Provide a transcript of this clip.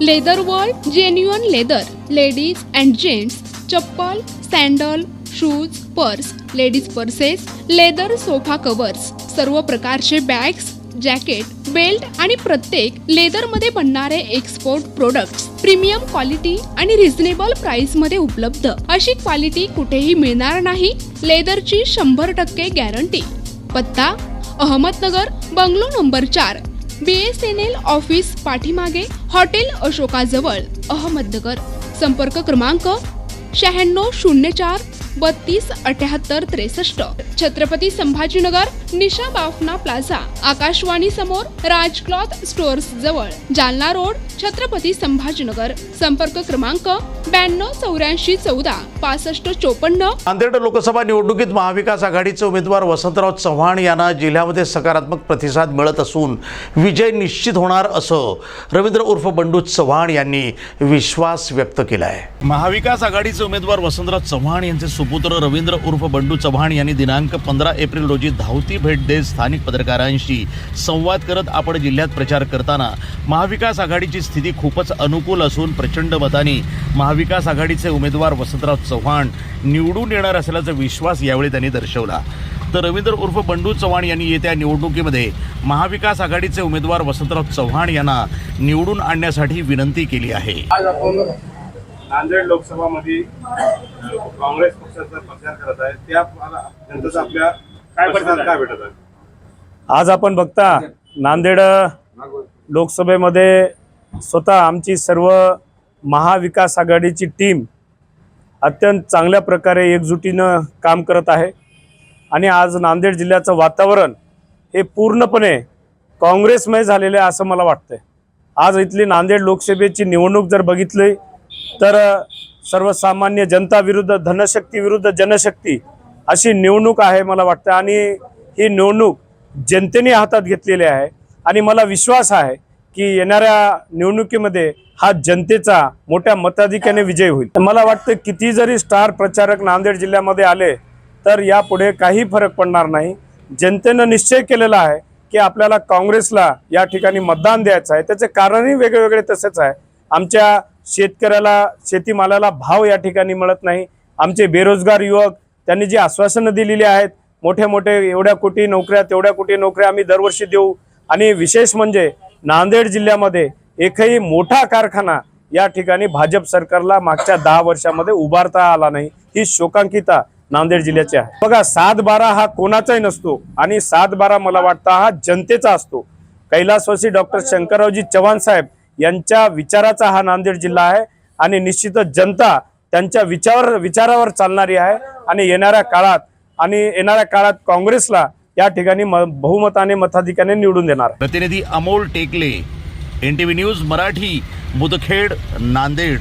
Leather world genuine leather ladies and gents chappal, sandal, shoes, purse, ladies purses, leather sofa covers, सर्व प्रकारचे bags, jacket, belt आणि प्रत्येक लेदरमध्ये बनणारे एक्सपोर्ट प्रोडक्ट्स प्रीमियम क्वालिटी आणि reasonable price मध्ये उपलब्ध। अशी क्वालिटी कुठेही मिळणार नाही। लेदरची 100% गॅरंटी। पत्ता Ahmednagar, bungalow number 4, BSNL office पाठीमागे, हॉटेल अशोकाजवळ, अहमदनगर। संपर्क क्रमांक 9604 32 78 63। छत्रपती संभाजीनगर, निशा बाफना प्लाझा, आकाशवाणी समोर, राज क्लॉथ स्टोअर्स जवळ, जालना रोड, छत्रपती संभाजीनगर। संपर्क क्रमांक 92 84 14 65 54। नांदेड लोकसभा निवडणुकीत महाविकास आघाडीचे उमेदवार वसंतराव चव्हाण यांना जिल्ह्यामध्ये सकारात्मक प्रतिसाद मिळत असून विजय निश्चित होणार असं रवींद्र उर्फ बंडू चव्हाण यांनी विश्वास व्यक्त केला आहे। महाविकास आघाडीचे उमेदवार वसंतराव चव्हाण यांचे सुपुत्र रवींद्र उर्फ बंडू चव्हाण यांनी दिनांक 15 एप्रिल रोजी धावती भेट देत स्थानिक पत्रकारांशी संवाद करत आपण जिल्ह्यात प्रचार करताना महाविकास आघाडीची स्थिती खूपच अनुकूल असून प्रचंड मतांनी महाविकास आघाडीचे उमेदवार वसंतराव चव्हाण निवडून येणार असल्याचा विश्वास यावेळी त्यांनी दर्शवला। तर रवींद्र उर्फ बंडू चव्हाण यांनी येत्या निवडणुकीमध्ये महाविकास आघाडीचे उमेदवार वसंतराव चव्हाण यांना निवडून आणण्यासाठी विनंती केली आहे। आज आपण नांदेड लोकसभामध्ये काँग्रेस पक्षाचा प्रचार करत आहे, त्या जनतेचा आपल्या काय प्रतिसाद काय भेटत आहे? आज आपण बघता नांदेड लोकसभेमध्ये स्वतः आमची सर्व महाविकास आघाडीची टीम अत्यंत चांगल्या प्रकारे एकजुटीनं काम करत आहे आणि आज नांदेड जिल्ह्याचं वातावरण हे पूर्णपणे काँग्रेसमय झालेले आहे असं मला वाटतंय। आज इथली नांदेड लोकसभेची निवडणूक जर बघितली तर सर्वसामान्य जनता विरुद्ध धनशक्ती विरुद्ध जनशक्ती अशी निवडणूक आहे मला वाटतं आणि ही निवडणूक जनतेने हातात घेतलेली आहे आणि मला विश्वास आहे की येणाऱ्या निवडणुकीमध्ये हा जनतेचा मोठ्या मताधिक्याने विजय होईल। मला वाटतं किती जरी स्टार प्रचारक नांदेड जिल्ह्यामध्ये आले तर यापुढे काही फरक पडणार नाही। जनतेनं निश्चय केलेला आहे की आपल्याला काँग्रेसला या ठिकाणी मतदान द्यायचं आहे। त्याचे कारणही वेगवेगळे तसेच आहे। आमच्या शेतकऱ्याला शेतीमालाला भाव या ठिकाणी मिळत नाही। आमचे बेरोजगार युवक त्यांनी जी आश्वासनं दिलेली आहेत, मोठे मोठे एवढ्या कोटी नोकऱ्या तेवढ्या कोटी नोकऱ्या आम्ही दरवर्षी देऊ आणि विशेष म्हणजे नांदेड जिल्ह्यामध्ये एकही मोठा कारखाना या ठिकाणी भाजप सरकारला मागच्या 10 वर्षामध्ये उभारता आला नाही। ही शोकांकिता नांदेड जिल्ह्याची आहे। बघा 7-12 हा कोणाचाही नसतो आणि 7-12 मला वाटतं हा जनतेचा असतो। कैलासवासी डॉक्टर शंकररावजी चव्हाण साहेब यांच्या विचाराचा हा नांदेड जिल्हा आहे आणि निश्चितच जनता त्यांच्या विचारावर चालणारी आहे आणि येणाऱ्या काळात काँग्रेसला या ठिकाणी बहुमताने मताधिक्याने निवडून देणार। प्रतिनिधी अमोल टेकले, NTV न्यूज मराठी, मुदखेड, नांदेड।